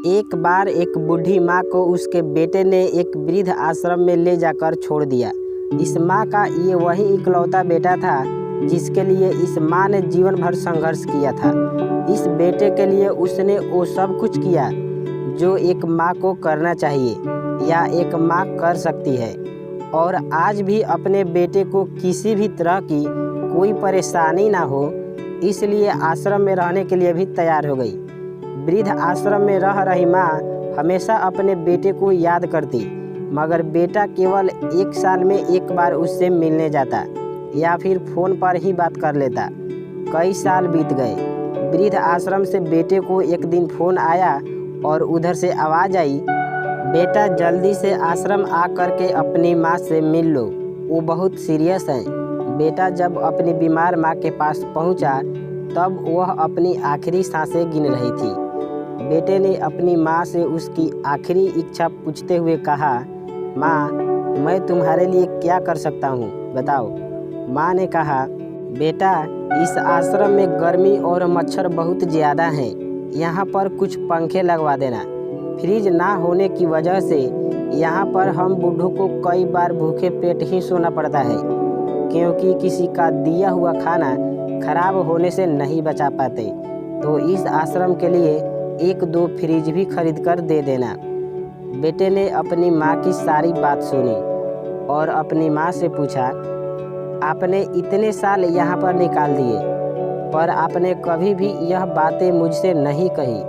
एक बार एक बूढ़ी माँ को उसके बेटे ने एक वृद्ध आश्रम में ले जाकर छोड़ दिया। इस माँ का ये वही इकलौता बेटा था जिसके लिए इस माँ ने जीवन भर संघर्ष किया था। इस बेटे के लिए उसने वो सब कुछ किया जो एक माँ को करना चाहिए या एक माँ कर सकती है, और आज भी अपने बेटे को किसी भी तरह की कोई परेशानी ना हो इसलिए आश्रम में रहने के लिए भी तैयार हो गई। वृद्ध आश्रम में रह रही माँ हमेशा अपने बेटे को याद करती, मगर बेटा केवल 1 साल में एक बार उससे मिलने जाता या फिर फ़ोन पर ही बात कर लेता। कई साल बीत गए। वृद्ध आश्रम से बेटे को एक दिन फ़ोन आया और उधर से आवाज़ आई, बेटा जल्दी से आश्रम आ कर के अपनी माँ से मिल लो, वो बहुत सीरियस है। बेटा जब अपनी बीमार माँ के पास पहुँचा तब वह अपनी आखिरी सांसें गिन रही थी। बेटे ने अपनी माँ से उसकी आखिरी इच्छा पूछते हुए कहा, माँ मैं तुम्हारे लिए क्या कर सकता हूँ, बताओ। माँ ने कहा, बेटा इस आश्रम में गर्मी और मच्छर बहुत ज़्यादा हैं, यहाँ पर कुछ पंखे लगवा देना। फ्रिज ना होने की वजह से यहाँ पर हम बूढ़ों को कई बार भूखे पेट ही सोना पड़ता है, क्योंकि किसी का दिया हुआ खाना खराब होने से नहीं बचा पाते। तो इस आश्रम के लिए 1-2 फ्रिज भी खरीद कर दे देना। बेटे ने अपनी माँ की सारी बात सुनी और अपनी माँ से पूछा, आपने इतने साल यहाँ पर निकाल दिए पर आपने कभी भी यह बातें मुझसे नहीं कही,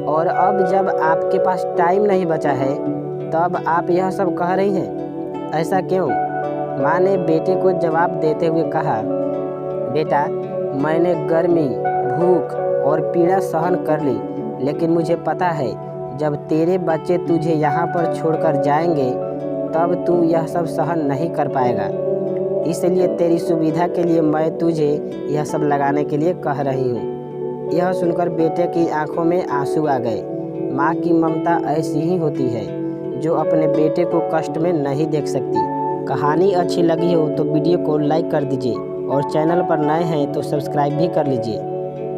और अब जब आपके पास टाइम नहीं बचा है तब आप यह सब कह रही हैं, ऐसा क्यों? माँ ने बेटे को जवाब देते हुए कहा, बेटा मैंने गर्मी, भूख और पीड़ा सहन कर ली, लेकिन मुझे पता है जब तेरे बच्चे तुझे यहाँ पर छोड़कर जाएंगे तब तू यह सब सहन नहीं कर पाएगा। इसलिए तेरी सुविधा के लिए मैं तुझे यह सब लगाने के लिए कह रही हूँ। यह सुनकर बेटे की आंखों में आंसू आ गए। माँ की ममता ऐसी ही होती है जो अपने बेटे को कष्ट में नहीं देख सकती। कहानी अच्छी लगी हो तो वीडियो को लाइक कर दीजिए और चैनल पर नए हैं तो सब्सक्राइब भी कर लीजिए।